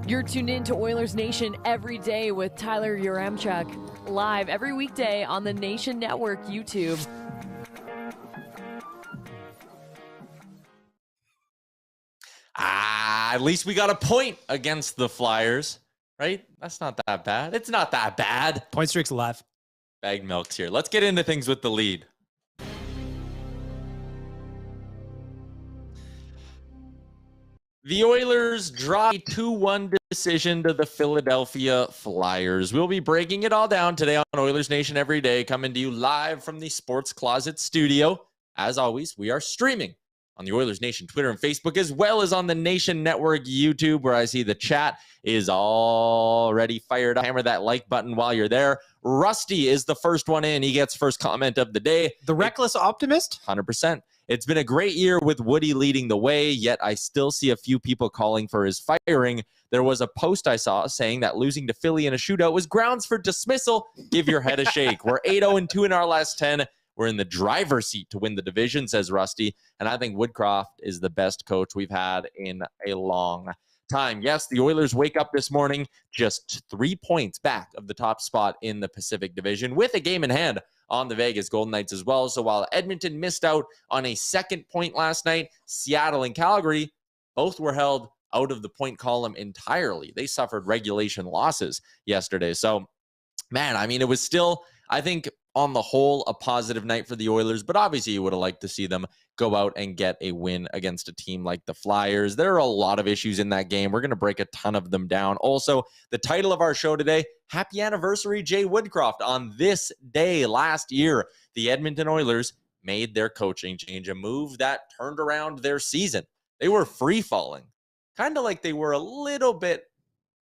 You're tuned in to Oilers Nation every day with Tyler Yaremchuk, live every weekday on the Nation Network YouTube. At least we got a point against the Flyers, right? That's not that bad. It's not that bad. Point streak's alive. Baggedmilk's here. Let's get into things with the lead. The Oilers drop a 2-1 decision to the Philadelphia Flyers. We'll be breaking it all down today on Oilers Nation every day, coming to you live from the Sports Closet studio. As always, we are streaming on the Oilers Nation Twitter and Facebook, as well as on the Nation Network YouTube, where I see the chat is already fired up. Hammer that like button while you're there. Rusty is the first one in. He gets first comment of the day. The reckless optimist? 100%. It's been a great year with Woody leading the way, yet I still see a few people calling for his firing. There was a post I saw saying that losing to Philly in a shootout was grounds for dismissal. Give your head a shake. We're 8-0-2 in our last 10. We're in the driver's seat to win the division, says Rusty. And I think Woodcroft is the best coach we've had in a long time. Yes, the Oilers wake up this morning just 3 points back of the top spot in the Pacific Division with a game in hand on the Vegas Golden Knights as well. So while Edmonton missed out on a second point last night, Seattle and Calgary both were held out of the point column entirely. They suffered regulation losses yesterday. So, man, I mean, it was still, I think, on the whole, a positive night for the Oilers, but obviously you would have liked to see them go out and get a win against a team like the Flyers. There are a lot of issues in that game. We're going to break a ton of them down. Also, the title of our show today, Happy Anniversary, Jay Woodcroft. On this day last year, the Edmonton Oilers made their coaching change, a move that turned around their season. They were free-falling, kind of like they were a little bit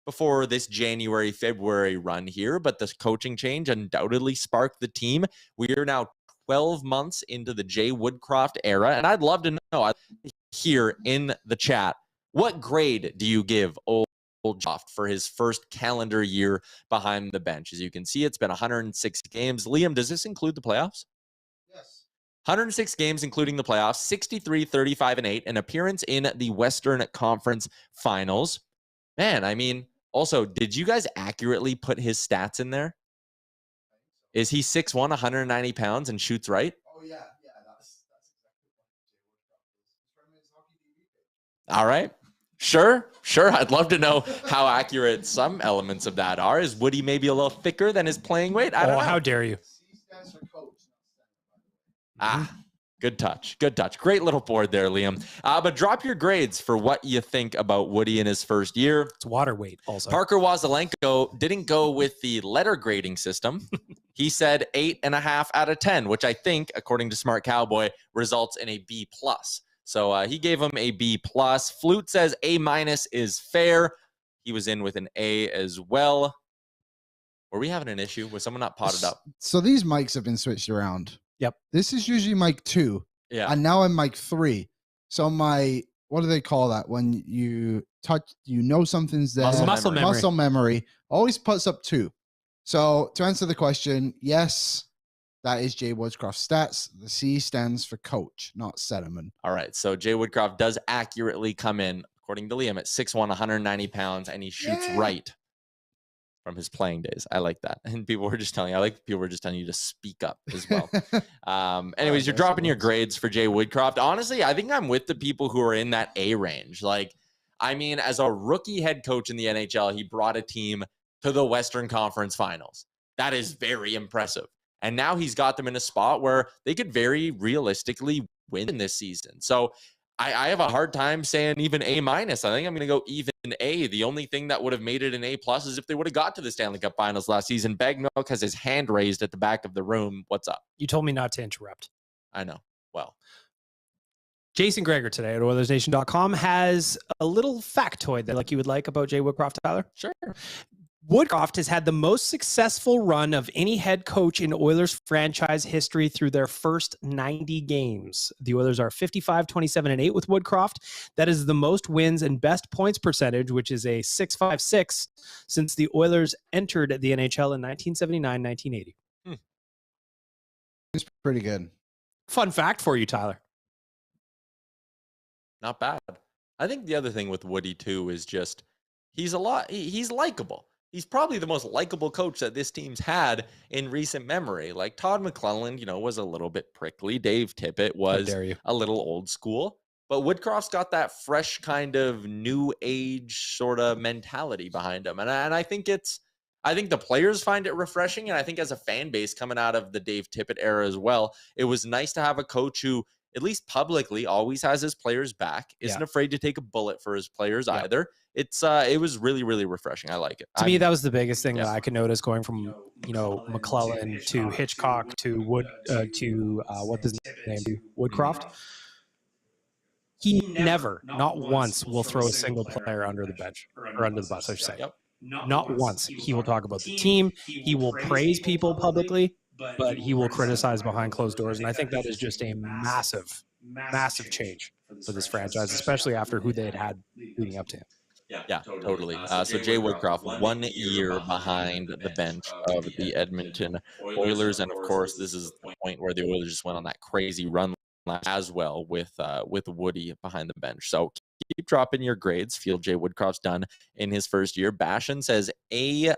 before this January, February run here, but this coaching change undoubtedly sparked the team. We are now 12 months into the Jay Woodcroft era, and I'd love to know here in the chat, what grade do you give Old Woodcroft for his first calendar year behind the bench? As you can see, it's been 106 games. Liam, does this include the playoffs? Yes. 106 games, including the playoffs, 63, 35, and 8, an appearance in the Western Conference Finals. Man, I mean, also, did you guys accurately put his stats in there? Is he 6'1", 190 pounds, and shoots right? Oh, yeah. That's exactly what Jay Woodcroft is. He's from his hockey TV page. All right. Sure. I'd love to know how accurate some elements of that are. Is Woody maybe a little thicker than his playing weight? I don't know. How dare you? C stands for coach, not center, by the way. Good touch. Great little board there, Liam. But drop your grades for what you think about Woody in his first year. It's water weight also. Parker Wazelenko didn't go with the letter grading system. He said 8.5 out of 10, which I think, according to Smart Cowboy, results in a B+. So he gave him a B+. Flute says A- is fair. He was in with an A as well. Were we having an issue? Was someone not potted up? So these mics have been switched around. Yep. This is usually mic 2. Yeah. And now I'm mic 3. So what do they call that? When you touch, something's there. Muscle memory always puts up 2. So to answer the question, yes, that is Jay Woodcroft's stats. The C stands for coach, not Sediment. All right. So Jay Woodcroft does accurately come in, according to Liam, at 6'1", 190 pounds, and he shoots right from his playing days. I like that. And people were just telling you to speak up as well. Anyways, you're dropping your grades for Jay Woodcroft. Honestly, I think I'm with the people who are in that A range. Like, I mean, as a rookie head coach in the NHL, he brought a team to the Western Conference Finals. That is very impressive. And now he's got them in a spot where they could very realistically win in this season. So I have a hard time saying even A-. I think I'm going to go even A. The only thing that would have made it an A+ is if they would have got to the Stanley Cup Finals last season. Baggedmilk has his hand raised at the back of the room. What's up? You told me not to interrupt. I know. Well, Jason Greger today at Oilersnation.com has a little factoid that you would like about Jay Woodcroft, Tyler. Sure. Woodcroft has had the most successful run of any head coach in Oilers franchise history through their first 90 games. The Oilers are 55, 27, and 8 with Woodcroft. That is the most wins and best points percentage, which is a 6.56 since the Oilers entered the NHL in 1979-1980. It's pretty good. Fun fact for you, Tyler. not bad. I think the other thing with Woody too is just he's likable. He's probably the most likable coach that this team's had in recent memory. Like Todd McClelland, was a little bit prickly. Dave Tippett was a little old school. But Woodcroft's got that fresh kind of new age sort of mentality behind him. And I think I think the players find it refreshing. And I think as a fan base coming out of the Dave Tippett era as well, it was nice to have a coach who, at least publicly, always has his players back, isn't afraid to take a bullet for his players either. It was really, really refreshing. I like it. To me, that was the biggest thing that I could notice going from, McClellan to Hitchcock to what's his name, to Woodcroft. He never, not once, will throw a single player under the bench or under the bus, I should say. Yep. Not once. He will talk about the team. He will praise people publicly, but he will criticize behind closed doors. And I think that is just a massive, massive change for this franchise, especially after who they had leading up to him. Yeah, totally. So Jay Woodcroft, 1 year behind the bench of the Edmonton Oilers. And of course, this is the point where the Oilers just went on that crazy run as well with Woody behind the bench. So keep dropping your grades. Feel Jay Woodcroft's done in his first year. Bashan says A-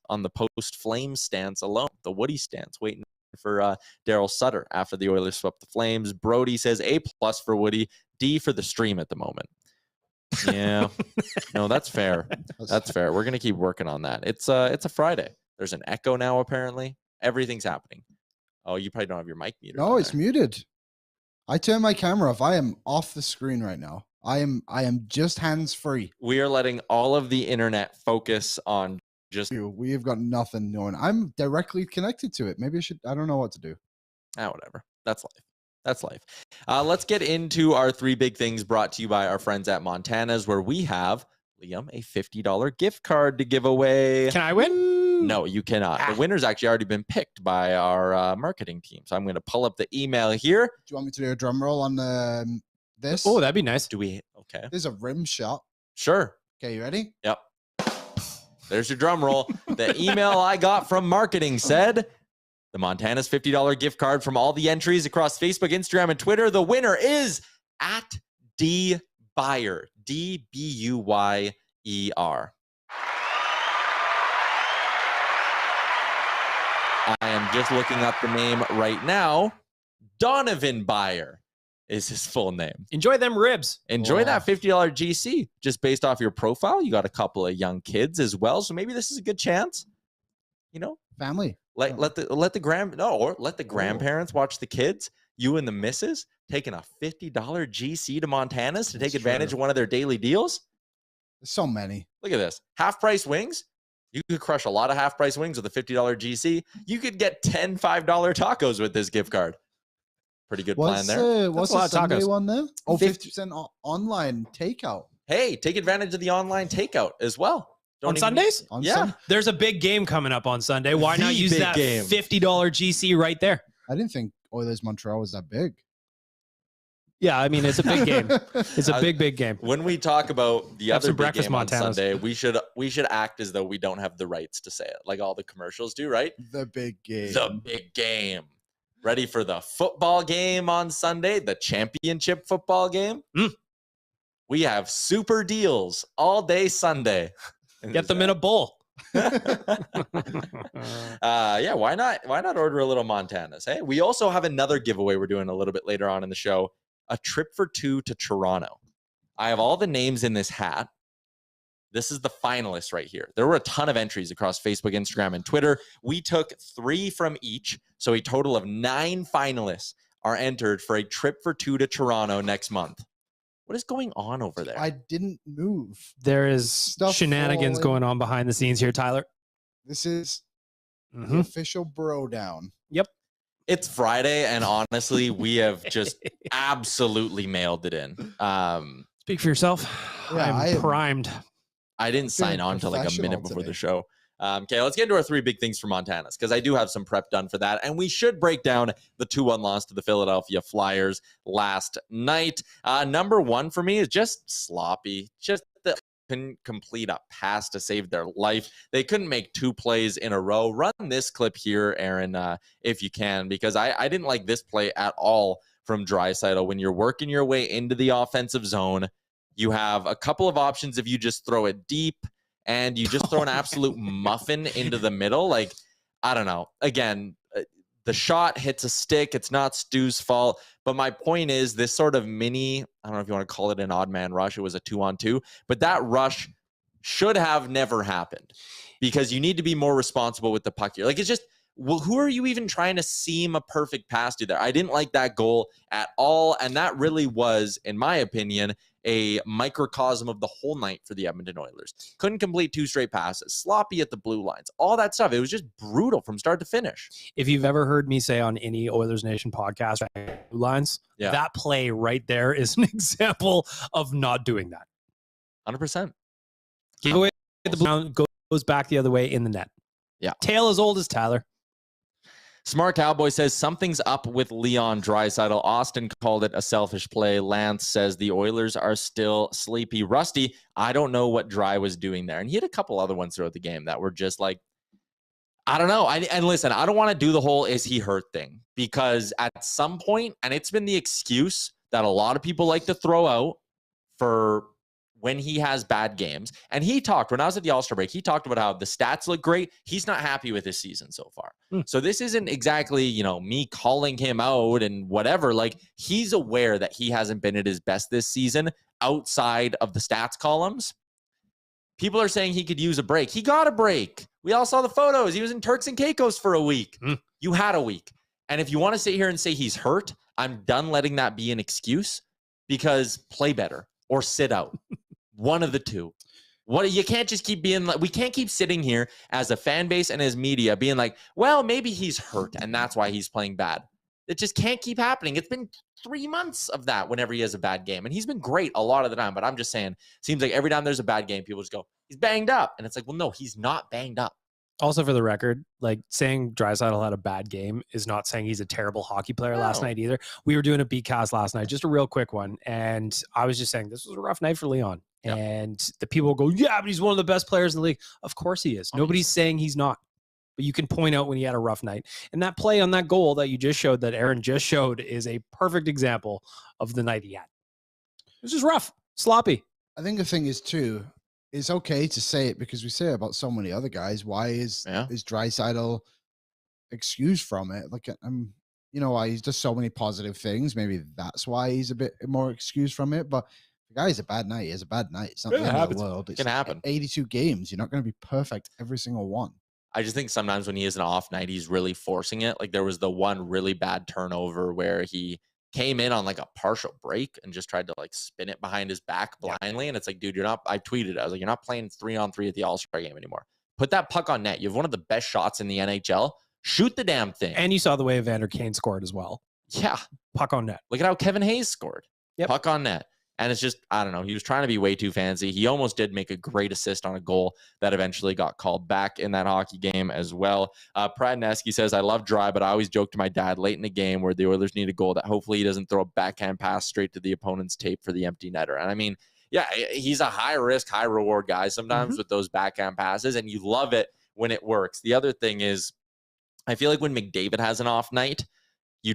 on the post-Flames stance alone. The Woody stance, waiting for Daryl Sutter after the Oilers swept the Flames. Brody says A+ for Woody, D for the stream at the moment. Yeah, no, that's fair. That's fair. We're gonna keep working on that. It's a Friday. There's an echo now. Apparently, everything's happening. Oh, you probably don't have your mic muted. No, it's muted. I turned my camera off. I am off the screen right now. I am just hands free. We are letting all of the internet focus on just you. We have got nothing going. I'm directly connected to it. Maybe I don't know what to do. Whatever. That's life. That's life. Let's get into our 3 big things brought to you by our friends at Montana's, where we have, Liam, a $50 gift card to give away. Can I win? No, you cannot. The winner's actually already been picked by our marketing team. So I'm going to pull up the email here. Do you want me to do a drum roll on this? Oh, that'd be nice. Okay. There's a rim shot. Sure. Okay, you ready? Yep. There's your drum roll. The email I got from marketing said, the Montana's $50 gift card from all the entries across Facebook, Instagram, and Twitter. The winner is at D Buyer, DBUYER. I am just looking up the name right now. Donovan Buyer is his full name. Enjoy them ribs. Enjoy that $50 GC just based off your profile. You got a couple of young kids as well, so maybe this is a good chance. Family. Let the grandparents watch the kids. You and the missus taking a $50 GC to Montana's to take advantage of one of their daily deals. There's so many. Look at this. Half price wings. You could crush a lot of half price wings with a $50 GC. You could get 10 $5 tacos with this gift card. Pretty good plan there. What's the Sunday one there? Oh, 50% online takeout. Hey, take advantage of the online takeout as well. On Sundays? There's a big game coming up on Sunday. Why not use that $50 GC right there? I didn't think Oilers Montreal was that big. Yeah, I mean, it's a big game. It's a big game. When we talk about the other big game on Montana's. Sunday, we should act as though we don't have the rights to say it, like all the commercials do, right? The big game. The big game. Ready for the football game on Sunday, the championship football game? We have super deals all day Sunday. Get them in a bowl. Yeah, why not order a little Montana's? Hey, we also have another giveaway we're doing a little bit later on in the show, a trip for 2 to Toronto. I have all the names in this hat. This is the finalists right here. There were a ton of entries across Facebook, Instagram, and Twitter. We took 3 from each, so a total of 9 finalists are entered for a trip for 2 to Toronto next month. What is going on over there? I didn't move. There is shenanigans going on behind the scenes here, Tyler. This is the official bro down. Yep. It's Friday, and honestly, we have just absolutely mailed it in. Speak for yourself. Yeah, I'm primed. I didn't sign on until like a minute before the show. Okay, let's get into our 3 big things for Montana's, because I do have some prep done for that. And we should break down the 2-1 loss to the Philadelphia Flyers last night. Number 1 for me is just sloppy. Just the couldn't complete a pass to save their life. They couldn't make 2 plays in a row. Run this clip here, Aaron, if you can, because I didn't like this play at all from Draisaitl. When you're working your way into the offensive zone, You have a couple of options if you just throw it deep and you just throw an absolute muffin into the middle. Like, I don't know. Again, the shot hits a stick. It's not Stu's fault. But my point is this sort of mini, I don't know if you want to call it an odd man rush. It was a 2-on-2, but that rush should have never happened because you need to be more responsible with the puck here. Like, it's just, well, who are you even trying to seam a perfect pass to there? I didn't like that goal at all. And that really was, in my opinion, a microcosm of the whole night for the Edmonton Oilers. Couldn't complete 2 straight passes, sloppy at the blue lines, all that stuff. It was just brutal from start to finish. If you've ever heard me say on any Oilers Nation podcast, blue lines, that play right there is an example of not doing that. 100%. Give away the blue, goes back the other way in the net. Yeah. Tail as old as Tyler. Smart Cowboy says something's up with Leon Draisaitl. Austin called it a selfish play. Lance says the Oilers are still sleepy. Rusty, I don't know what Dry was doing there. And he had a couple other ones throughout the game that were just like, I don't know. And listen, I don't want to do the whole is he hurt thing because at some point, and it's been the excuse that a lot of people like to throw out for when he has bad games. And he talked, when I was at the All-Star break, he talked about how the stats look great. He's not happy with his season so far. So this isn't exactly, you know, me calling him out and whatever. Like, he's aware that he hasn't been at his best this season outside of the stats columns. People are saying he could use a break. He got a break. We all saw the photos. He was in Turks and Caicos for a week. You had a week. And if you want to sit here and say he's hurt, I'm done letting that be an excuse because play better or sit out. One of the two. You can't just keep being like, we can't keep sitting here as a fan base and as media being like, well, maybe he's hurt and that's why he's playing bad. It just can't keep happening. It's been 3 months of that whenever he has a bad game. And he's been great a lot of the time. But I'm just saying, seems like every time there's a bad game, people just go, he's banged up. And it's like, well, no, he's not banged up. Also, for the record, like saying Draisaitl had a bad game is not saying he's a terrible hockey player last night either. We were doing a B-cast last night, just a real quick one. And I was just saying this was a rough night for Leon. Yep. And the people go, yeah, but he's one of the best players in the league. Of course he is. Nobody's saying he's not. But you can point out when he had a rough night. And that play on that goal that you just showed, that Aaron just showed, is a perfect example of the night he had. It was just rough, sloppy. I think the thing is, too, it's okay to say it because we say it about so many other guys. Why is Draisaitl excused from it? Like, you know, why he's just so many positive things. Maybe that's why he's a bit more excused from it. But the guy's a bad night. He has a bad night. It's not the end of the world. It can happen. 82 games. You're not going to be perfect every single one. I just think sometimes when he has an off night, he's really forcing it. Like there was the one really bad turnover where he came in on like a partial break and just tried to like spin it behind his back blindly. And it's like, dude, I tweeted, I was like, you're not playing 3-on-3 at the All-Star game anymore. Put that puck on net. You have one of the best shots in the NHL. Shoot the damn thing. And you saw the way Evander Kane scored as well. Yeah. Puck on net. Look at how Kevin Hayes scored. Yep. Puck on net. And it's just, I don't know. He was trying to be way too fancy. He almost did make a great assist on a goal that eventually got called back in that hockey game as well. Pradneski says, I love Dry, but I always joke to my dad late in the game where the Oilers need a goal that hopefully he doesn't throw a backhand pass straight to the opponent's tape for the empty netter. And I mean, yeah, he's a high risk, high reward guy sometimes with those backhand passes, and you love it when it works. The other thing is, I feel like when McDavid has an off night, you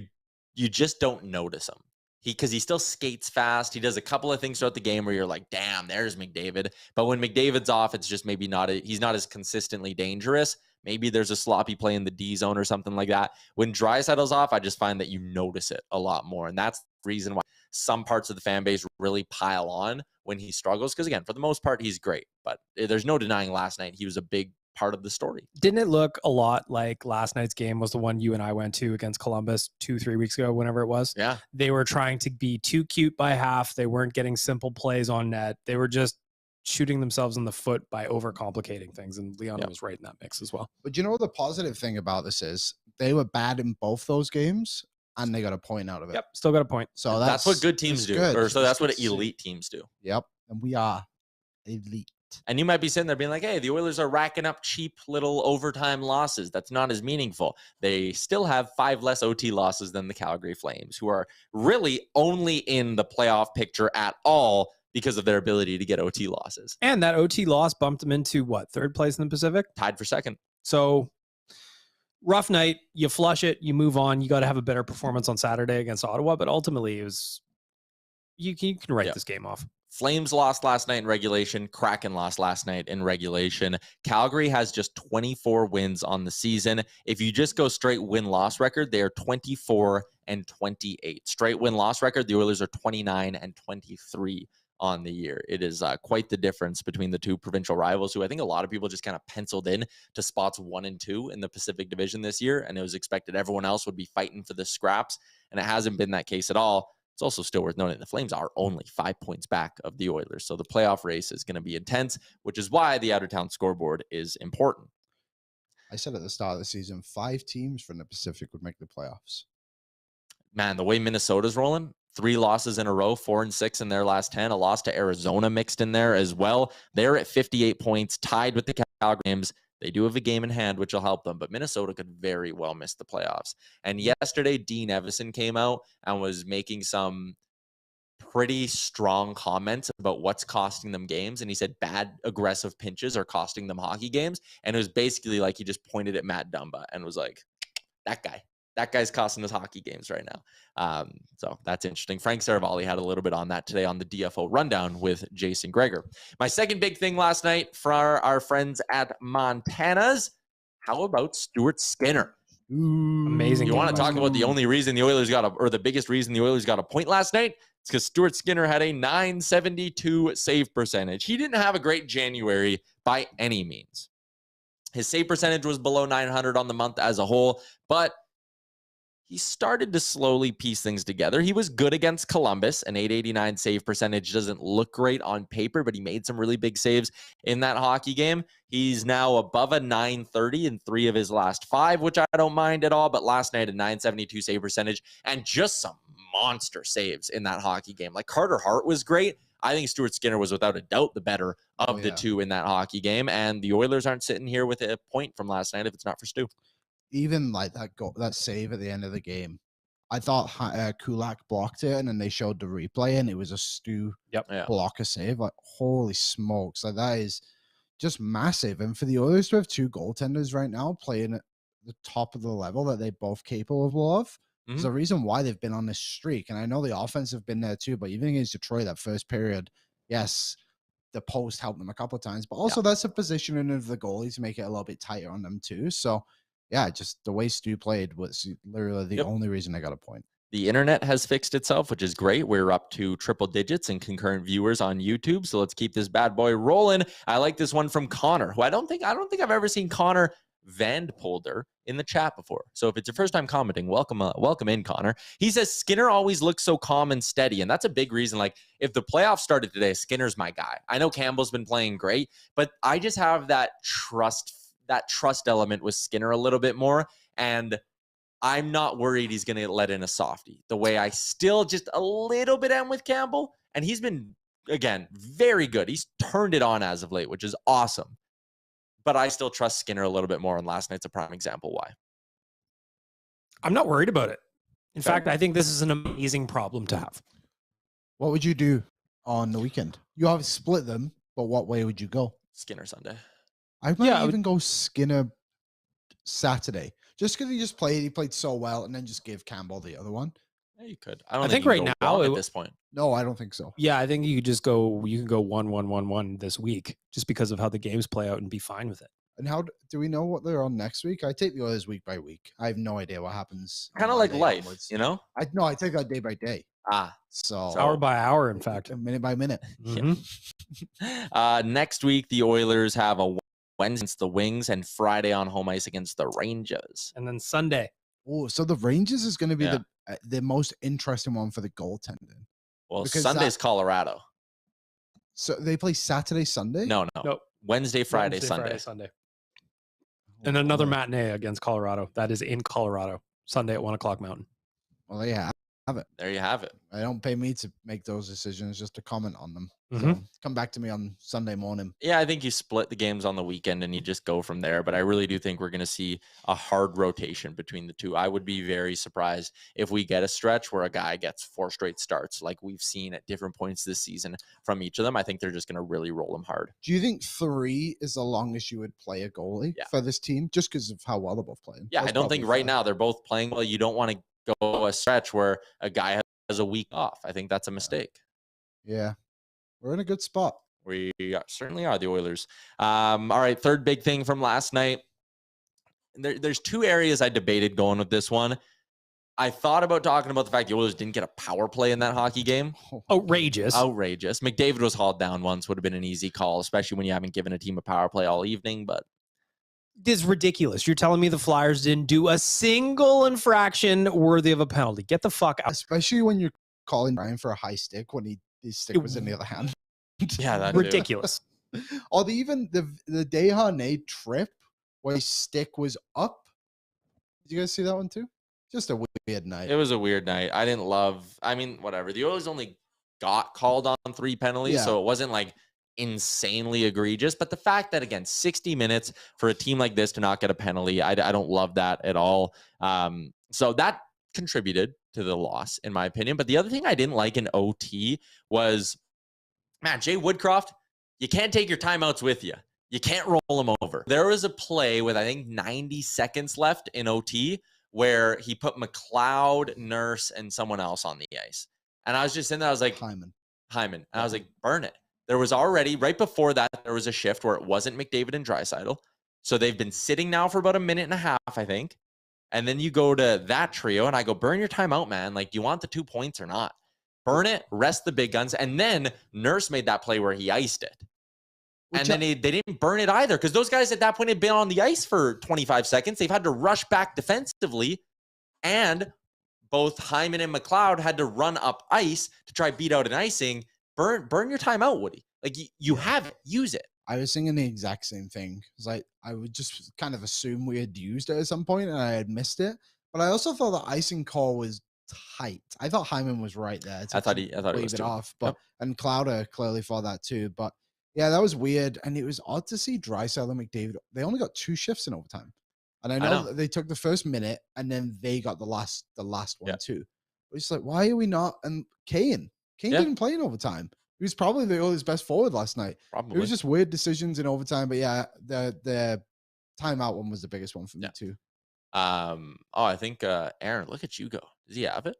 just don't notice him. Because he still skates fast. He does a couple of things throughout the game where you're like, damn, there's McDavid. But when McDavid's off, it's just maybe he's not as consistently dangerous. Maybe there's a sloppy play in the D zone or something like that. When Draisaitl's off, I just find that you notice it a lot more. And that's the reason why some parts of the fan base really pile on when he struggles. Because again, for the most part, he's great. But there's no denying last night he was a big part of the story. Didn't it look a lot like last night's game was the one you and I went to against Columbus 2-3 weeks ago, whenever it was? Yeah. They were trying to be too cute by half. They weren't getting simple plays on net. They were just shooting themselves in the foot by overcomplicating things. And Leon was right in that mix as well. But you know, the positive thing about this is they were bad in both those games and they got a point out of it. Yep. Still got a point. So that's what good teams do. Good. Or so that's what elite teams do. Yep. And we are elite. And you might be sitting there being like, hey, the Oilers are racking up cheap little overtime losses. That's not as meaningful. They still have 5 less OT losses than the Calgary Flames, who are really only in the playoff picture at all because of their ability to get OT losses. And that OT loss bumped them into what? 3rd place in the Pacific? Tied for 2nd. So rough night. You flush it. You move on. You got to have a better performance on Saturday against Ottawa. But ultimately, it was you can write this game off. Flames lost last night in regulation. Kraken lost last night in regulation. Calgary has just 24 wins on the season. If you just go straight win-loss record, they are 24-28. Straight win-loss record, the Oilers are 29-23 on the year. It is quite the difference between the two provincial rivals, who I think a lot of people just kind of penciled in to spots 1 and 2 in the Pacific Division this year, and it was expected everyone else would be fighting for the scraps, and it hasn't been that case at all. It's also still worth noting the Flames are only 5 points back of the Oilers, so the playoff race is going to be intense, which is why the out-of-town scoreboard is important. I said at the start of the season, 5 teams from the Pacific would make the playoffs. Man, the way Minnesota's rolling, 3 losses in a row, 4-6 in their last 10, a loss to Arizona mixed in there as well. They're at 58 points, tied with the Calgary Flames. They do have a game in hand, which will help them, but Minnesota could very well miss the playoffs. And yesterday, Dean Evison came out and was making some pretty strong comments about what's costing them games. And he said bad, aggressive pinches are costing them hockey games. And it was basically like he just pointed at Matt Dumba and was like, that guy's costing us hockey games right now. So that's interesting. Frank Saravalli had a little bit on that today on the DFO Rundown with Jason Greger. My second big thing last night for our friends at Montana's, how about Stuart Skinner? Amazing. You want to talk about the only reason the Oilers or the biggest reason the Oilers got a point last night? It's because Stuart Skinner had a .972 save percentage. He didn't have a great January by any means. His save percentage was below 900 on the month as a whole, but he started to slowly piece things together. He was good against Columbus. An .889 save percentage doesn't look great on paper, but he made some really big saves in that hockey game. He's now above a .930 in 3 of his last 5, which I don't mind at all. But last night, a .972 save percentage and just some monster saves in that hockey game. Like Carter Hart was great. I think Stuart Skinner was without a doubt the better of the two in that hockey game. And the Oilers aren't sitting here with a point from last night if it's not for Stu. Even like that save at the end of the game, I thought Kulak blocked it, and then they showed the replay, and it was a Stu blocker save. Like, holy smokes. Like, that is just massive. And for the Oilers to have 2 goaltenders right now playing at the top of the level that they're both capable of, there's a reason why they've been on this streak. And I know the offense have been there too, but even against Detroit, that first period, yes, the post helped them a couple of times, but also that's a positioning of the goalie to make it a little bit tighter on them too. So yeah, just the way Stu played was literally the only reason I got a point. The internet has fixed itself, which is great. We're up to triple digits in concurrent viewers on YouTube, so let's keep this bad boy rolling. I like this one from Connor, who I don't think I've ever seen Connor Vandpolder in the chat before. So if it's your first time commenting, welcome in, Connor. He says Skinner always looks so calm and steady, and that's a big reason. Like, if the playoffs started today, Skinner's my guy. I know Campbell's been playing great, but I just have that trust element with Skinner a little bit more, and I'm not worried he's going to let in a softie the way I still just a little bit am with Campbell, and he's been, again, very good. He's turned it on as of late, which is awesome, but I still trust Skinner a little bit more, and last night's a prime example why. I'm not worried about it. In fact, I think this is an amazing problem to have. What would you do on the weekend? You have split them, but what way would you go? Skinner Sunday. I might even go Skinner Saturday. Just because he played so well, and then just give Campbell the other one. Yeah, you could. I think right now at this point. No, I don't think so. Yeah, I think you can go 1-1-1-1 this week just because of how the games play out and be fine with it. And how do we know what they're on next week? I take the Oilers week by week. I have no idea what happens. Kind of like life, onwards. You know? I take that day by day. So hour by hour, in fact. Minute by minute. Mm-hmm. Next week, the Oilers have a Wednesday against the Wings and Friday on home ice against the Rangers. And then Sunday. Oh, so the Rangers is going to be the most interesting one for the goaltending. Well, because Sunday's Colorado. So they play Saturday, Sunday? No. Nope. Wednesday, Friday, Sunday. And another matinee against Colorado. That is in Colorado. Sunday at 1 o'clock Mountain. Well, yeah. There you have it. I don't pay me to make those decisions, just to comment on them. Mm-hmm. So come back to me on Sunday morning. Yeah, I think you split the games on the weekend and you just go from there. But I really do think we're going to see a hard rotation between the two. I would be very surprised if we get a stretch where a guy gets 4 straight starts like we've seen at different points this season from each of them. I think they're just going to really roll them hard. Do you think 3 is the longest you would play a goalie for this team just because of how well they're both playing? Yeah, I don't think right now they're both playing well. You don't want to go a stretch where a guy has a week off. I think that's a mistake. Yeah. we're in a good spot. We certainly are, the Oilers. All right, third big thing from last night. There's two areas I debated going with this one. I thought about talking about the fact the Oilers didn't get a power play in that hockey game. Outrageous. McDavid was hauled down once, would have been an easy call, especially when you haven't given a team a power play all evening. But this is ridiculous. You're telling me the Flyers didn't do a single infraction worthy of a penalty. Get the fuck out. Especially when you're calling Brian for a high stick when his stick was in the other hand. Yeah, that's ridiculous. Or the Desharnais trip where his stick was up. Did you guys see that one too? Just a weird night. It was a weird night. I didn't love. I mean, whatever. The Oilers only got called on 3 penalties, so it wasn't like insanely egregious. But the fact that, again, 60 minutes for a team like this to not get a penalty, I don't love that at all. So that contributed to the loss, in my opinion. But the other thing I didn't like in OT was, man, Jay Woodcroft, you can't take your timeouts with you. You can't roll them over. There was a play with, I think, 90 seconds left in OT where he put McLeod, Nurse, and someone else on the ice. And I was just in there, I was like, Hyman. And I was like, burn it. There was already, right before that, there was a shift where it wasn't McDavid and Draisaitl. So they've been sitting now for about a minute and a half, I think. And then you go to that trio, and I go, burn your timeout, man. Like, do you want the 2 points or not? Burn it, rest the big guns. And then Nurse made that play where he iced it. And then they didn't burn it either, because those guys at that point had been on the ice for 25 seconds. They've had to rush back defensively, and both Hyman and McLeod had to run up ice to try beat out an icing. Burn your timeout, Woody. Like, you have it. Use it. I was thinking the exact same thing. It's like I would just kind of assume we had used it at some point and I had missed it. But I also thought the icing call was tight. I thought Hyman was right there. I thought it was too. Off, but and Clowder clearly thought that too. But yeah, that was weird, and it was odd to see Draisaitl and McDavid. They only got 2 shifts in overtime, and I know that they took the first minute, and then they got the last one too. It's just like, why are we not? And Kane didn't play in overtime. He was probably the Oilers' best forward last night. Probably. It was just weird decisions in overtime, but yeah, the timeout one was the biggest one for me too. I think Aaron, look at you go. Does he have it?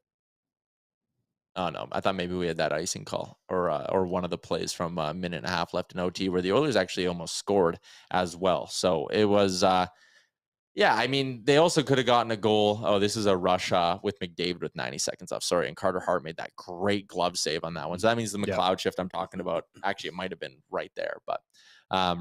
Oh, no. I thought maybe we had that icing call or one of the plays from a minute and a half left in OT where the Oilers actually almost scored as well. So it was, I mean, they also could have gotten a goal. Oh, this is a rush with McDavid with 90 seconds left. Sorry. And Carter Hart made that great glove save on that one. So that means the McLeod shift I'm talking about, actually, it might have been right there. But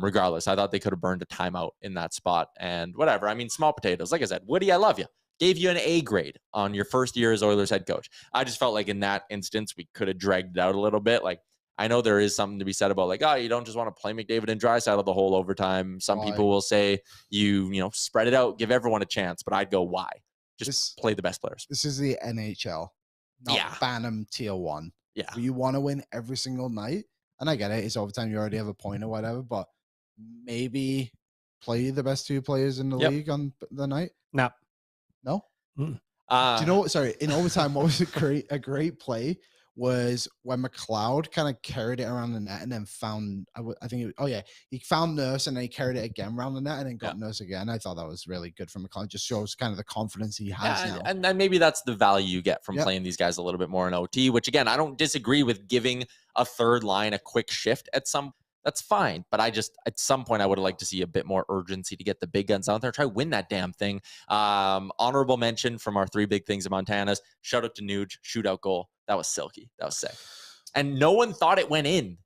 regardless, I thought they could have burned a timeout in that spot. And whatever. I mean, small potatoes. Like I said, Woody, I love you. Gave you an A grade on your first year as Oilers head coach. I just felt like in that instance, we could have dragged it out a little bit. Like, I know there is something to be said about like, oh, you don't just want to play McDavid and Draisaitl the whole overtime. Some people will say you spread it out, give everyone a chance. But I'd go, why? Just play the best players. This is the NHL, not Bantam Tier 1. Yeah. You want to win every single night. And I get it. It's overtime. You already have a point or whatever. But maybe play the best 2 players in the league on the night. No. No? Do you know what? Sorry, in overtime, what was a great play was when McLeod kind of carried it around the net and then found, he found Nurse and then he carried it again around the net and then got Nurse again. I thought that was really good from McLeod. Just shows kind of the confidence he has now. And maybe that's the value you get from playing these guys a little bit more in OT, which again, I don't disagree with giving a third line a quick shift at some. That's fine. But I just, at some point, I would have liked to see a bit more urgency to get the big guns out there, try win that damn thing. Honorable mention from our 3 big things in Montana's. Shout out to Nuge, shootout goal. That was silky. That was sick. And no one thought it went in.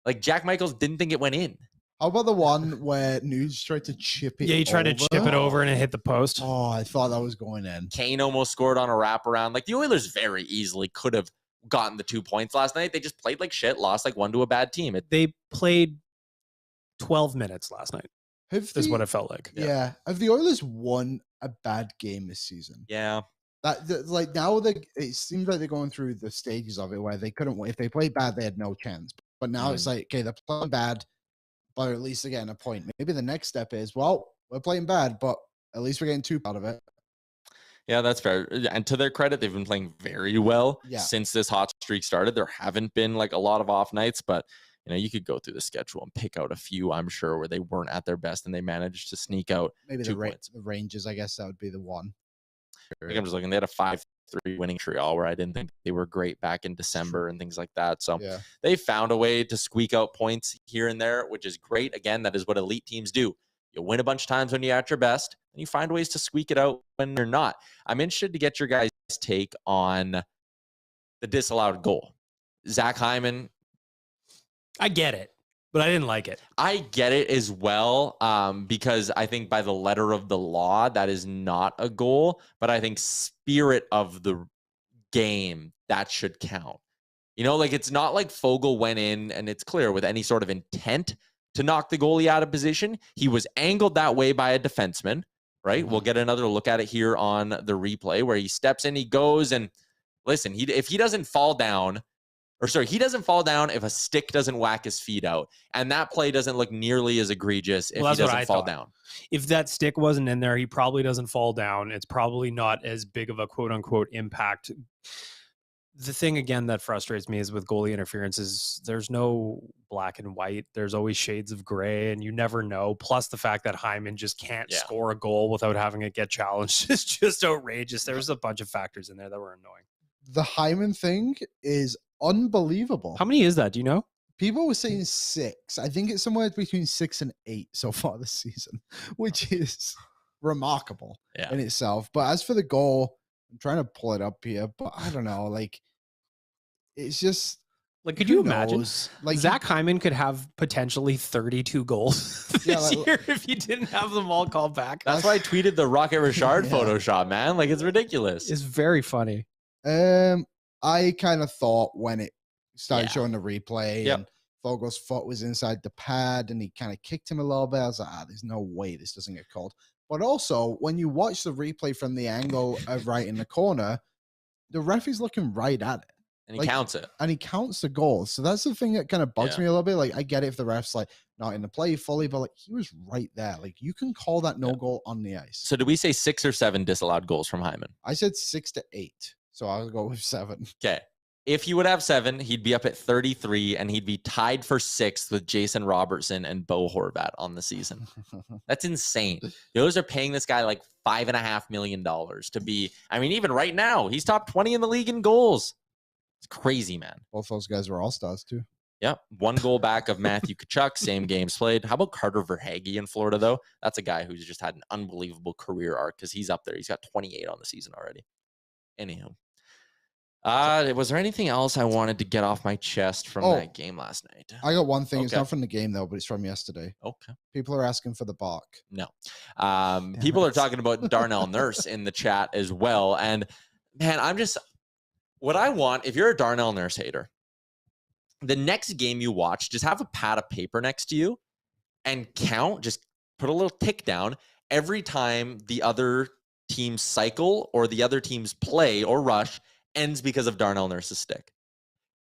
Like, Jack Michaels didn't think it went in. How about the one where Nuge tried to chip it over? Yeah, he tried to chip it over and it hit the post. Oh, I thought that was going in. Kane almost scored on a wraparound. Like, the Oilers very easily could have gotten the 2 points last night. They just played like shit, lost like 1 to a bad team. They played 12 minutes last night. Is what it felt like. Yeah. Have the Oilers won a bad game this season? Yeah. Like now it seems like they're going through the stages of it where they couldn't win. If they played bad, they had no chance. But now it's like, okay, they're playing bad, but at least they're getting a point. Maybe the next step is, well, we're playing bad, but at least we're getting 2 out of it. Yeah, that's fair. And to their credit, they've been playing very well since this hot streak started. There haven't been like a lot of off nights, but you could go through the schedule and pick out a few, I'm sure, where they weren't at their best and they managed to sneak out maybe 2 points. The Rangers, I guess that would be the one. Like I'm just looking, they had a 5-3 winning trio where I didn't think they were great back in December and things like that. So they found a way to squeak out points here and there, which is great. Again, that is what elite teams do. You win a bunch of times when you're at your best, and you find ways to squeak it out when you're not. I'm interested to get your guys' take on the disallowed goal. Zach Hyman. I get it, but I didn't like it. I get it as well, because I think by the letter of the law, that is not a goal. But I think spirit of the game, that should count. You know, like it's not like Fogle went in, and it's clear, with any sort of intent to knock the goalie out of position. He was angled that way by a defenseman, right? We'll get another look at it here on the replay where he steps in, he goes, and listen, if he doesn't fall down, he doesn't fall down if a stick doesn't whack his feet out. And that play doesn't look nearly as egregious if he doesn't fall down. If that stick wasn't in there, he probably doesn't fall down. It's probably not as big of a quote unquote impact. The thing, again, that frustrates me is with goalie interference is there's no black and white. There's always shades of gray, and you never know. Plus, the fact that Hyman just can't score a goal without having it get challenged is just outrageous. There's a bunch of factors in there that were annoying. The Hyman thing is unbelievable. How many is that? Do you know? People were saying 6. I think it's somewhere between 6 and 8 so far this season, which is remarkable in itself. But as for the goal, I'm trying to pull it up here, but I don't know. Like, it's just like, could you imagine? Like, Zach Hyman could have potentially 32 goals this year if he didn't have them all called back. That's why I tweeted the Rocket Richard Photoshop, man. Like, it's ridiculous. It's very funny. I kind of thought when it started showing the replay and Fogle's foot was inside the pad and he kind of kicked him a little bit, I was like, there's no way this doesn't get called. But also, when you watch the replay from the angle of right in the corner, the ref is looking right at it. And he counts it. And he counts the goals. So that's the thing that kind of bugs me a little bit. Like, I get it if the ref's like not in the play fully, but like he was right there. Like, you can call that no goal on the ice. So did we say 6 or 7 disallowed goals from Hyman? I said 6 to 8. So I'll go with 7. Okay. If he would have 7, he'd be up at 33, and he'd be tied for 6th with Jason Robertson and Bo Horvat on the season. That's insane. The Oilers are paying this guy like $5.5 million to be, I mean, even right now, he's top 20 in the league in goals. It's crazy, man. Both those guys were all-stars too. Yep. 1 goal back of Matthew Tkachuk, same games played. How about Carter Verhaeghe in Florida, though? That's a guy who's just had an unbelievable career arc because he's up there. He's got 28 on the season already. Anyhow. Was there anything else I wanted to get off my chest from that game last night? I got one thing. It's not from the game, though, but it's from yesterday. Okay. People are asking for the Bach. No. People are talking about Darnell Nurse in the chat as well. And, man, what I want, if you're a Darnell Nurse hater, the next game you watch, just have a pad of paper next to you and count, just put a little tick down every time the other team's cycle or the other team's play or rush ends because of Darnell Nurse's stick.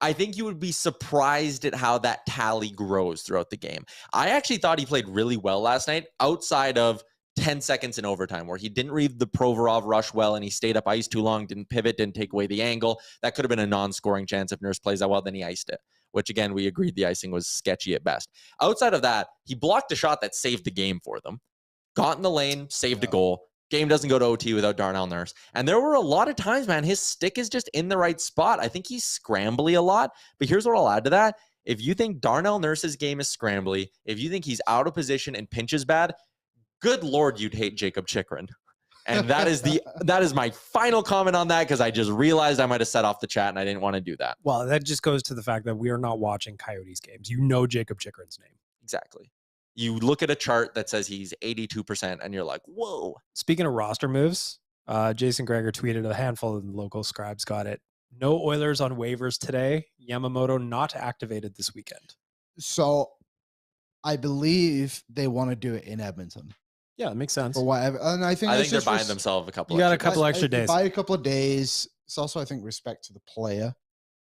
I think you would be surprised at how that tally grows throughout the game. I actually thought he played really well last night outside of 10 seconds in overtime where he didn't read the Provorov rush well and he stayed up ice too long, didn't pivot, didn't take away the angle. That could have been a non-scoring chance if Nurse plays that well, then he iced it, which again, we agreed the icing was sketchy at best. Outside of that, he blocked a shot that saved the game for them, got in the lane, saved a goal. Game doesn't go to OT without Darnell Nurse. And there were a lot of times, man, his stick is just in the right spot. I think he's scrambly a lot, but here's what I'll add to that. If you think Darnell Nurse's game is scrambly, if you think he's out of position and pinches bad, good Lord, you'd hate Jacob Chychrun. And that is my final comment on that, because I just realized I might have set off the chat and I didn't want to do that. Well, that just goes to the fact that we are not watching Coyotes games. You know Jacob Chychrun's name. Exactly. You look at a chart that says he's 82% and you're like, whoa. Speaking of roster moves, Jason Greger tweeted, a handful of the local scribes got it. No Oilers on waivers today. Yamamoto not activated this weekend. So I believe they want to do it in Edmonton. Yeah, that makes sense. Or whatever. And I think they're buying themselves a couple. You got a couple extra days. Buy a couple of days. It's also, I think, respect to the player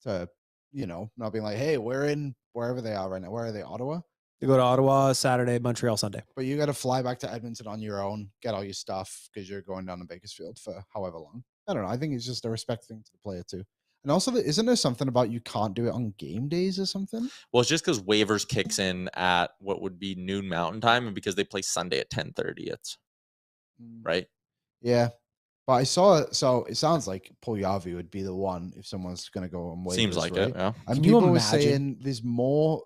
to, not being like, hey, we're in wherever they are right now. Where are they? Ottawa? You go to Ottawa Saturday, Montreal Sunday. But you got to fly back to Edmonton on your own, get all your stuff because you're going down to Bakersfield for however long. I don't know. I think it's just a respect thing to the player too. And also, isn't there something about you can't do it on game days or something? Well, it's just because waivers kicks in at what would be noon Mountain Time, and because they play Sunday at 10:30, it's right. Yeah, But I saw it, so it sounds like Puljujarvi would be the one if someone's going to go on waivers. Seems like right? it, yeah. And people were saying there's more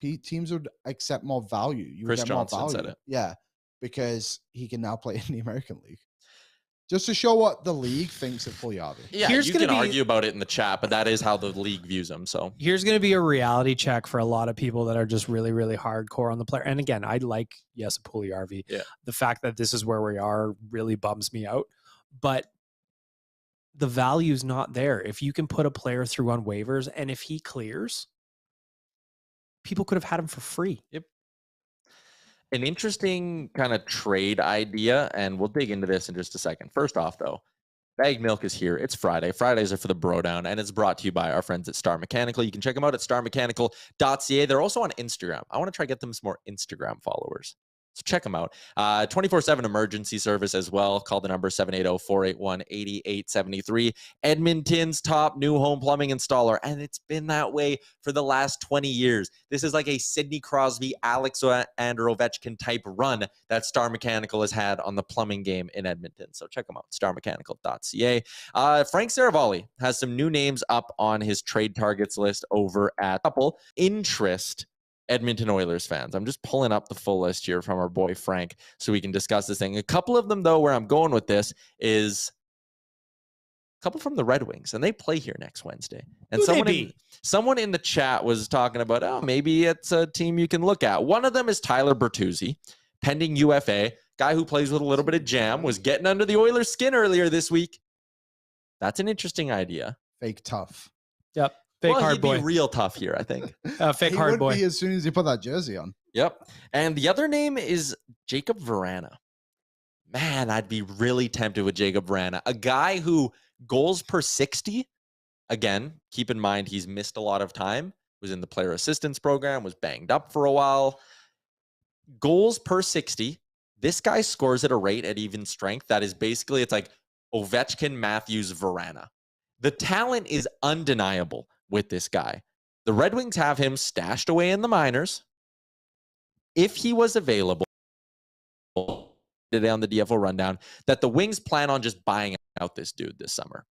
teams would accept more value. You would Chris get more Johnson value. said it. Yeah, because he can now play in the American League. Just to show what the league thinks of Puljujarvi. Yeah, you can argue about it in the chat, but that is how the league views him. So here's going to be a reality check for a lot of people that are just really, really hardcore on the player. And again, I like Puljujarvi. Yeah. The fact that this is where we are really bums me out. But the value's not there. If you can put a player through on waivers and if he clears, people could have had him for free. Yep. An interesting kind of trade idea, and we'll dig into this in just a second. First off, though, Baggedmilk is here. It's Friday. Fridays are for the bro down, and it's brought to you by our friends at Star Mechanical. You can check them out at starmechanical.ca. They're also on Instagram. I want to try to get them some more Instagram followers. So check them out. 24/7 emergency service as well. Call the number 780-481-8873. Edmonton's top new home plumbing installer. And it's been that way for the last 20 years. This is like a Sidney Crosby, Alex and Ovechkin type run that Star Mechanical has had on the plumbing game in Edmonton. So check them out. starmechanical.ca. Frank Saravalli has some new names up on his trade targets list over at Couple Interest Edmonton Oilers fans. I'm just pulling up the full list here from our boy Frank so we can discuss this thing. A couple of them, though, where I'm going with this is a couple from the Red Wings, and they play here next Wednesday. And someone in the chat was talking about, oh, maybe it's a team you can look at. One of them is Tyler Bertuzzi, pending UFA, guy who plays with a little bit of jam, was getting under the Oilers' skin earlier this week. That's an interesting idea. Fake tough. Yep. Fake hard boy. He'd be real tough here, I think. Fake hard boy. He would be as soon as he put that jersey on. Yep. And the other name is Jacob Vrana. Man, I'd be really tempted with Jacob Vrana. A guy who goals per 60. Again, keep in mind he's missed a lot of time. Was in the player assistance program. Was banged up for a while. Goals per 60. This guy scores at a rate at even strength that is basically, it's like Ovechkin, Matthews, Vrana. The talent is undeniable with this guy. The Red Wings have him stashed away in the minors. If he was available today on the DFO rundown, that the Wings plan on just buying out this dude this summer,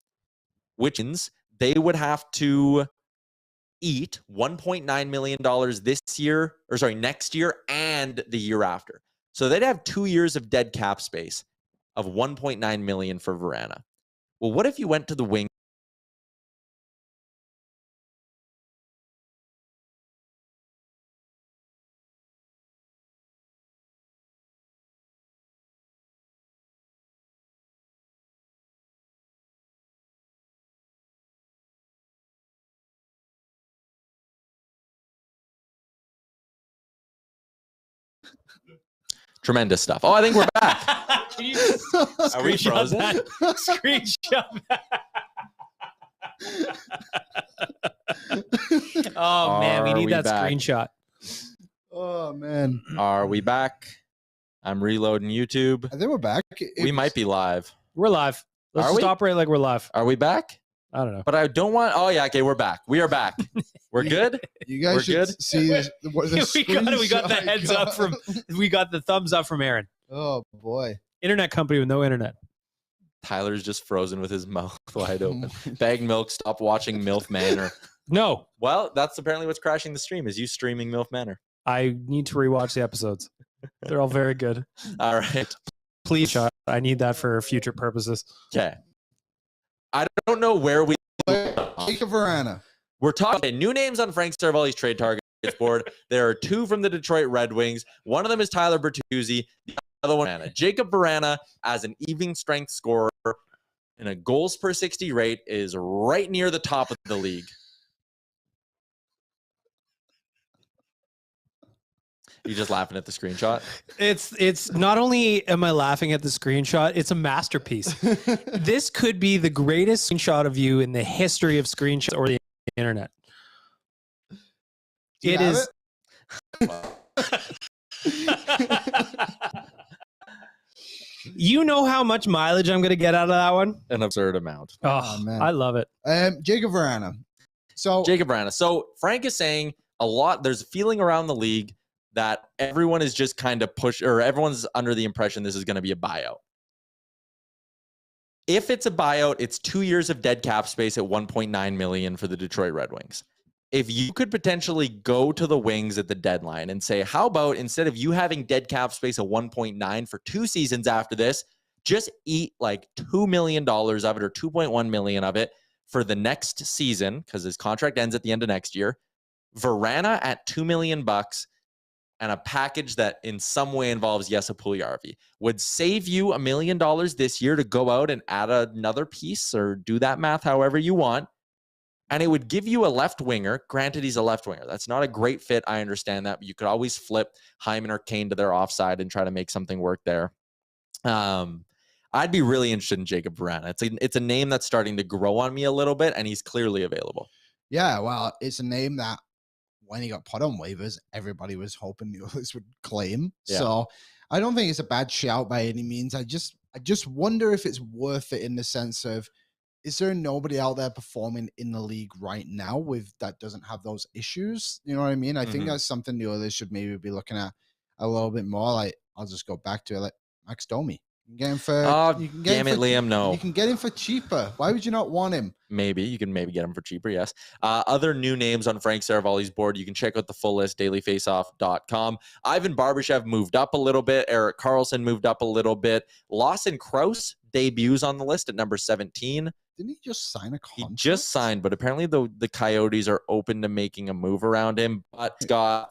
which means they would have to eat $1.9 million next year and the year after. So they'd have 2 years of dead cap space of $1.9 million for Vrana. Well, what if you went to the Wings? Tremendous stuff. Oh, I think we're back. Are we frozen? Screenshot that. Oh, man, we need that screenshot. Oh, man. Are we back? I'm reloading YouTube. I think we're back. We might be live. We're live. Let's just operate like we're live. Are we back? I don't know. But I don't want... Oh, yeah. Okay, we're back. We are back. We're good? You guys should see the we got the heads up from... We got the thumbs up from Aaron. Oh, boy. Internet company with no internet. Tyler's just frozen with his mouth wide open. Baggedmilk, stop watching MILF Manor. No. Well, that's apparently what's crashing the stream, is you streaming MILF Manor. I need to rewatch the episodes. They're all very good. All right. Please, shot. I need that for future purposes. Okay. I don't know where we... Jacob Vrana. We're talking new names on Frank Saravalli's trade targets board. There are two from the Detroit Red Wings. One of them is Tyler Bertuzzi. The other one, Jacob Vrana, as an even strength scorer and a goals per 60 rate, is right near the top of the league. You just laughing at the screenshot? It's not only am I laughing at the screenshot, it's a masterpiece. This could be the greatest screenshot of you in the history of screenshots or the internet. It is. You know how much mileage I'm going to get out of that one? An absurd amount. Oh, man. I love it. Jacob Vrana. Jacob Vrana. So Frank is saying a lot. There's a feeling around the league that everyone is just kind of everyone's under the impression this is going to be a buyout. If it's a buyout, it's 2 years of dead cap space at $1.9 million for the Detroit Red Wings. If you could potentially go to the Wings at the deadline and say, how about instead of you having dead cap space of 1.9 for 2 seasons after this, just eat like $2 million of it or 2.1 million of it for the next season, because his contract ends at the end of next year. Verana at $2 million and a package that in some way involves Jesse Puljujarvi would save you $1 million this year to go out and add another piece or do that math however you want. And it would give you a left winger. Granted, he's a left winger. That's not a great fit. I understand that. But you could always flip Hyman or Kane to their offside and try to make something work there. I'd be really interested in Jacob Verana. It's a name that's starting to grow on me a little bit, and he's clearly available. Yeah, well, it's a name that when he got put on waivers, everybody was hoping the Oilers would claim. Yeah. So I don't think it's a bad shout by any means. I just wonder if it's worth it in the sense of, is there nobody out there performing in the league right now that doesn't have those issues? You know what I mean? I think that's something the Oilers should maybe be looking at a little bit more. Like, I'll just go back to it, like Max Domi. You can get him for. Liam, no. You can get him for cheaper. Why would you not want him? Maybe you can get him for cheaper. Yes. Other new names on Frank Saravalli's board. You can check out the full list, dailyfaceoff.com. Ivan Barbashev moved up a little bit. Erik Karlsson moved up a little bit. Lawson Krause debuts on the list at number 17. Didn't he just sign a contract? He just signed, but apparently the Coyotes are open to making a move around him. But he's got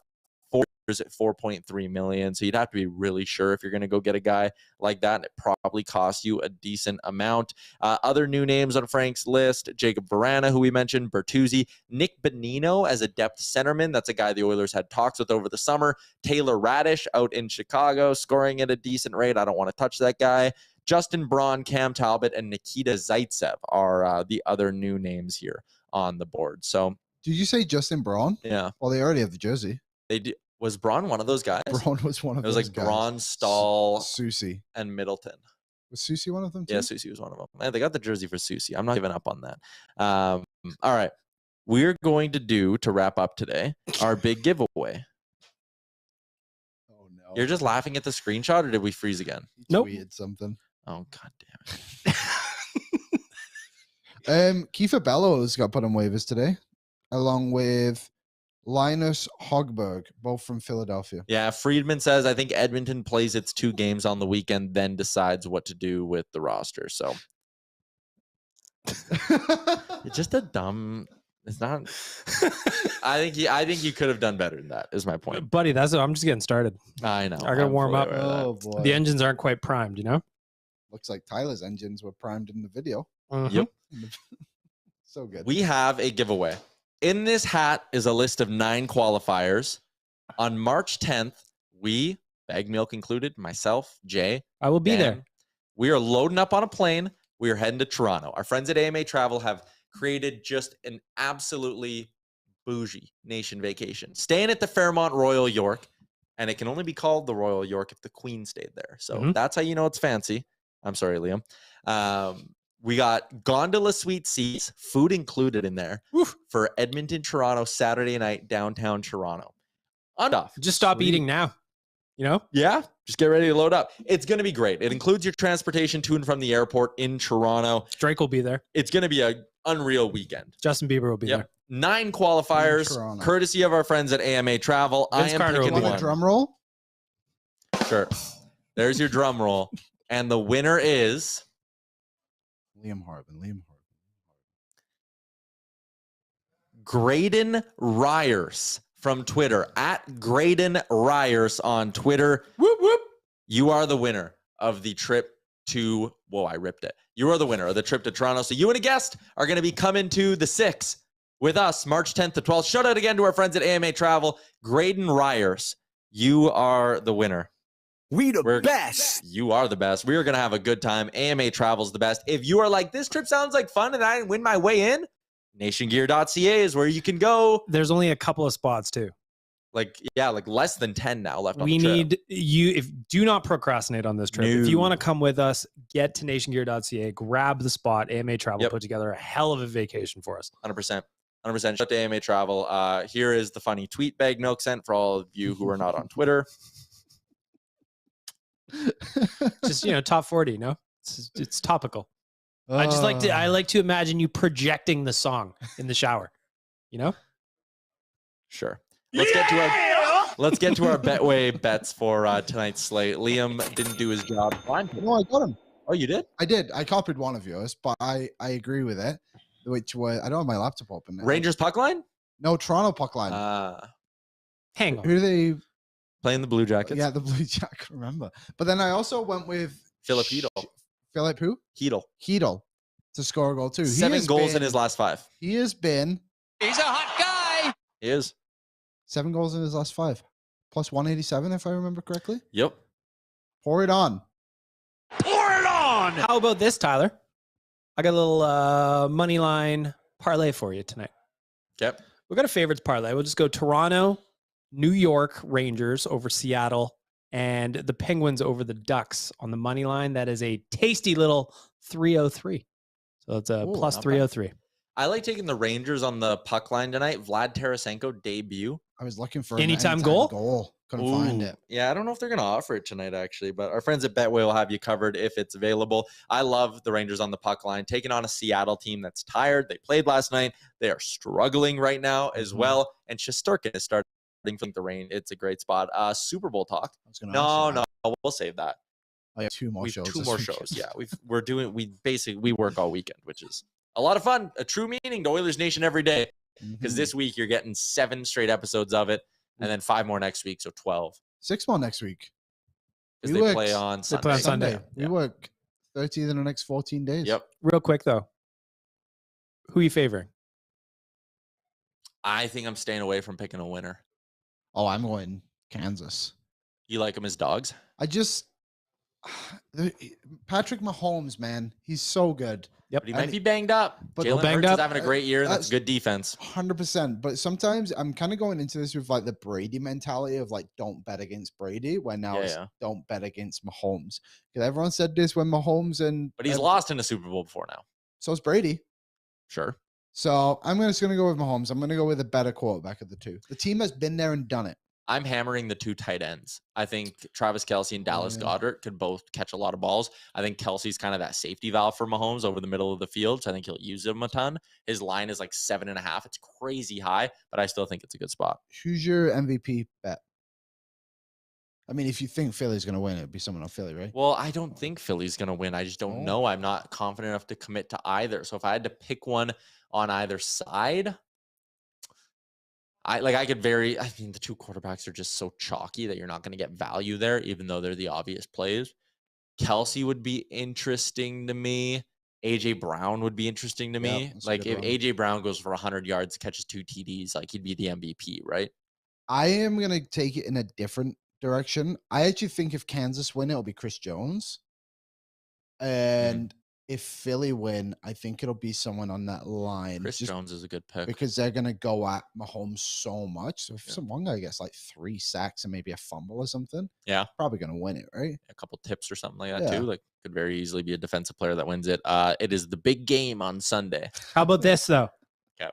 4 years at $4.3 million. So you'd have to be really sure if you're going to go get a guy like that. And it probably costs you a decent amount. Other new names on Frank's list: Jacob Verana, who we mentioned, Bertuzzi, Nick Bonino as a depth centerman. That's a guy the Oilers had talks with over the summer. Taylor Radish out in Chicago, scoring at a decent rate. I don't want to touch that guy. Justin Braun, Cam Talbot, and Nikita Zaitsev are the other new names here on the board. So, did you say Justin Braun? Yeah. Well, they already have the jersey. They do. Was Braun one of those guys? Braun was one of those guys. It was like Braun, Stahl, Susie, and Middleton. Was Susie one of them too? Yeah, Susie was one of them. Man, they got the jersey for Susie. I'm not giving up on that. All right. We're going to wrap up today, our big giveaway. Oh, no. You're just laughing at the screenshot, or did we freeze again? Nope. Tweeted something. Oh, God damn it. Kiefer Bellows got put on waivers today, along with Linus Hogberg, both from Philadelphia. Yeah, Friedman says, I think Edmonton plays its 2 games on the weekend, then decides what to do with the roster. So it's just a dumb. It's not. I think you could have done better than that. Is my point, buddy. I'm just getting started. I know. I gotta warm up. Oh boy, the engines aren't quite primed. You know. Looks like Tyler's engines were primed in the video. Yep. So good. We have a giveaway. In this hat is a list of 9 qualifiers. On March 10th, we, Baggedmilk included, myself, Jay. I will be there. We are loading up on a plane. We are heading to Toronto. Our friends at AMA Travel have created just an absolutely bougie nation vacation. Staying at the Fairmont Royal York, and it can only be called the Royal York if the Queen stayed there. So that's how you know it's fancy. I'm sorry, Liam. We got gondola suite seats, food included in there for Edmonton, Toronto, Saturday night, downtown Toronto. Just stop eating now. You know? Yeah. Just get ready to load up. It's going to be great. It includes your transportation to and from the airport in Toronto. Drake will be there. It's going to be an unreal weekend. Justin Bieber will be there. 9 qualifiers, courtesy of our friends at AMA Travel. Vince Carter picking will be one. A drum roll? Sure. There's your drum roll. And the winner is Liam Horrobin. Graydon Ryers from Twitter, at Graydon Ryers on Twitter. Whoop, whoop. You are the winner of the trip to, I ripped it. You are the winner of the trip to Toronto. So you and a guest are going to be coming to the 6 with us, March 10th to 12th. Shout out again to our friends at AMA Travel. Graydon Ryers, you are the winner. We're best. You are the best. We are going to have a good time. AMA Travel's the best. If you are like, this trip sounds like fun and I didn't win my way in, nationgear.ca is where you can go. There's only a couple of spots too. Like less than 10 now left on the trip. We need you, do not procrastinate on this trip. No. If you want to come with us, get to nationgear.ca, grab the spot. AMA Travel put together a hell of a vacation for us. 100%. Shout out to AMA Travel. Here is the funny tweet Baggedmilk sent for all of you who are not on Twitter. Just, top 40, no? It's topical. I like to imagine you projecting the song in the shower. You know? Sure. Let's get to our Betway bets for tonight's slate. Liam didn't do his job. No, I got him. Oh, you did? I did. I copied one of yours, but I agree with it. Which was I don't have my laptop open now. Rangers puck line? No, Toronto puck line. Hang on. Who are they playing? The Blue Jackets. Yeah, the Blue Jackets. Remember. But then I also went with Philip Hedl. Philip who? Hedl to score a goal too. 7 goals in his last 5. He has been. He's a hot guy. He is. 7 goals in his last 5. Plus 187, if I remember correctly. Yep. Pour it on. Pour it on. How about this, Tyler? I got a little money line parlay for you tonight. Yep. We got a favorites parlay. We'll just go Toronto, New York Rangers over Seattle, and the Penguins over the Ducks on the money line. That is a tasty little 303. So it's a plus 303. I like taking the Rangers on the puck line tonight. Vlad Tarasenko debut. I was looking for anytime goal. Couldn't find it. Yeah, I don't know if they're going to offer it tonight, actually, but our friends at Betway will have you covered if it's available. I love the Rangers on the puck line, taking on a Seattle team that's tired. They played last night. They are struggling right now as well. And Shesterkin is starting for the rain. It's a great spot. Super Bowl talk. No, we'll save that. Oh, yeah, 2 more shows. 2 more shows. Yeah, we work all weekend, which is a lot of fun. A true meaning to Oilers Nation every day. Because this week you're getting 7 straight episodes of it, and then 5 more next week, so 12. 6 more next week. Because they play on Sunday. Play on Sunday. We work 13 in the next 14 days. Yep. Real quick, though. Who are you favoring? I think I'm staying away from picking a winner. Oh, I'm going Kansas. You like them as dogs? Patrick Mahomes, man, he's so good. Yep. But he might be banged up. But Jalen banged Hurts up. is having a great year, and that's good defense. 100%. But sometimes I'm kind of going into this with like the Brady mentality of like, don't bet against Brady. When now it's don't bet against Mahomes. Because everyone said this when Mahomes and. But he's lost in a Super Bowl before now. So is Brady. Sure. So I'm just going to go with Mahomes. I'm going to go with a better quarterback of the two. The team has been there and done it. I'm hammering the 2 tight ends. I think Travis Kelce and Dallas Goedert could both catch a lot of balls. I think Kelsey's kind of that safety valve for Mahomes over the middle of the field. So I think he'll use him a ton. His line is like 7.5. It's crazy high, but I still think it's a good spot. Who's your MVP bet? I mean, if you think Philly's going to win, it'd be someone on Philly, right? Well, I don't think Philly's going to win. I just don't know. I'm not confident enough to commit to either. So if I had to pick one on either side, I mean, the 2 quarterbacks are just so chalky that you're not going to get value there, even though they're the obvious plays. Kelsey would be interesting to me. AJ Brown would be interesting to me. Like if AJ Brown goes for 100 yards, catches 2 TDs, like he'd be the MVP, right? I am going to take it in a different direction. I actually think if Kansas win, it'll be Chris Jones. And if Philly win, I think it'll be someone on that line. Chris Jones is a good pick. Because they're going to go at Mahomes so much. So if one guy gets like 3 sacks and maybe a fumble or something, probably going to win it, right? A couple tips or something like that too. Like could very easily be a defensive player that wins it. It is the big game on Sunday. How about this, though? Okay.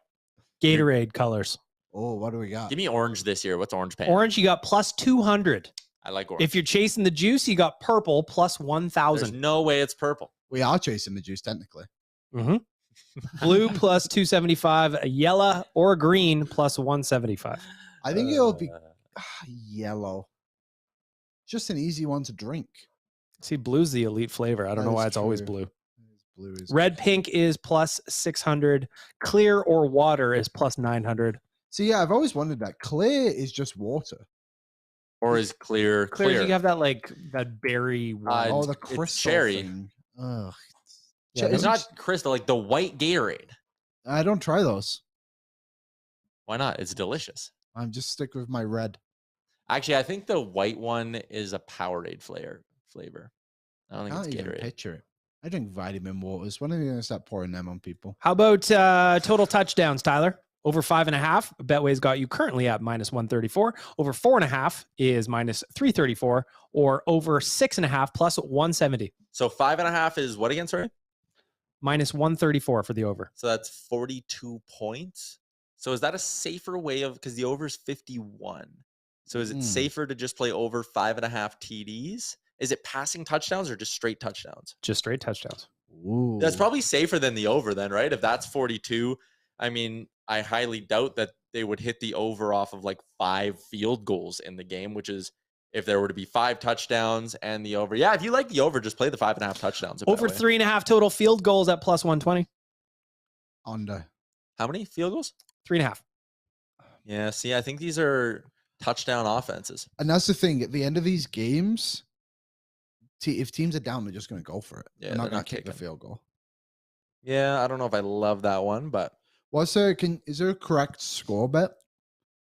Gatorade colors. Oh, what do we got? Give me orange this year. What's orange paying? Orange, you got plus 200. I like orange. If you're chasing the juice, you got purple plus 1,000. There's no way it's purple. We are chasing the juice, technically. Blue plus 275, a yellow or a green plus 175. I think it'll be yellow. Just an easy one to drink. See, blue's the elite flavor. I don't know why it's always blue. Red, pink is plus 600. Clear or water is plus 900. See, yeah, I've always wondered that. Clear is just water. Or is clear? Clear. You have that like that berry. The crystal cherry. Thing. Ugh. Yeah, it's not crystal, like the white Gatorade. I don't try those. Why not? It's delicious. I'm just stick with my red. Actually, I think the white one is a Powerade flavor. I don't think it's Even Gatorade. picture it. I drink vitamin waters. When are you going to start pouring them on people? How about total touchdowns, Tyler? Over 5.5. Betway's got you currently at minus 134. Over 4.5 is minus 334, or over 6.5 plus 170. So 5.5 is what again, sorry? Minus 134 for the over. So that's 42 points. So is that a safer way of, because the over is 51. So is it safer to just play over 5.5 TDs? Is it passing touchdowns or just straight touchdowns? Just straight touchdowns. Ooh. That's probably safer than the over then, right? If that's 42, I mean, I highly doubt that they would hit the over off of like 5 field goals in the game, which is if there were to be 5 touchdowns and the over. Yeah, if you like the over, just play the 5.5 touchdowns. Over 3.5 total field goals at plus 120. Under. How many field goals? 3.5. Yeah, see, I think these are touchdown offenses. And that's the thing. At the end of these games, if teams are down, they're just going to go for it. Yeah, they're not they're going not to kick the kicking. field goal. Yeah, I don't know if I love that one, but Is there a correct score bet?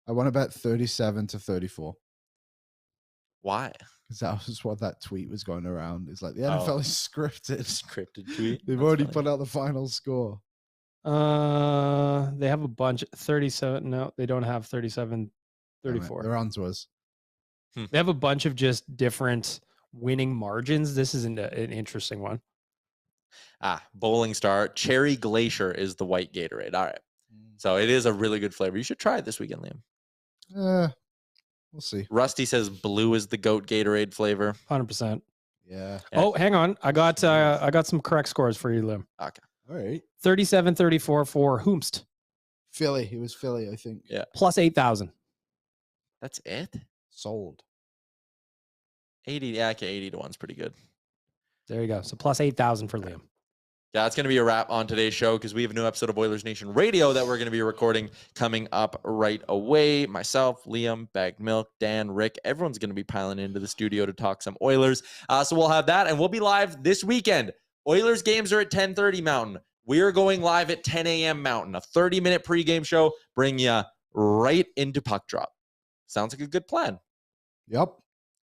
I want to bet 37-34. why? Because that was what that tweet was going around. It's like the NFL is scripted. Scripted tweet. They've That's already funny. put out the final score. They have a bunch. 37. No, they don't have 37, Damn it, 34. they're on to us. They have a bunch of just different winning margins. This is an interesting one. Bowling Star. Cherry Glacier is the white Gatorade. All right. So it is a really good flavor. You should try it this weekend, Liam. We'll see. Rusty says blue is the GOAT Gatorade flavor. 100%. Yeah. Oh, hang on. I got some correct scores for you, Lim. Okay. All right. 37-34 for Hoomst. Philly. It was Philly, I think. Yeah. Plus 8,000. That's it? Sold. 80. Yeah, okay. 80 to 1's pretty good. There you go. So plus 8,000 for Liam. Yeah, that's going to be a wrap on today's show because we have a new episode of Oilers Nation Radio that we're going to be recording coming up right away. Myself, Liam, Baggedmilk, Dan, Rick, everyone's going to be piling into the studio to talk some Oilers. So we'll have that, and we'll be live this weekend. Oilers games are at 10:30 Mountain. We are going live at 10 a.m. Mountain, a 30-minute pregame show, bring you right into puck drop. Sounds like a good plan. Yep.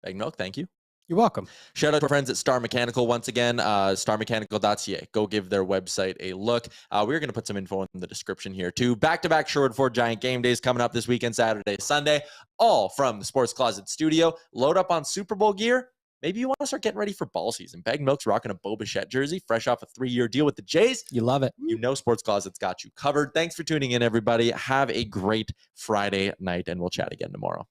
Baggedmilk, thank you. You're welcome. Shout out to our friends at Star Mechanical once again, starmechanical.ca. Go give their website a look. We're going to put some info in the description here too. Back-to-back Sherwood Ford Giant game days coming up this weekend, Saturday, Sunday, all from the Sports Closet Studio. Load up on Super Bowl gear. Maybe you want to start getting ready for ball season. Baggedmilk's rocking a Bo Bichette jersey, fresh off a 3-year deal with the Jays. You love it. You know Sports Closet's got you covered. Thanks for tuning in, everybody. Have a great Friday night, and we'll chat again tomorrow.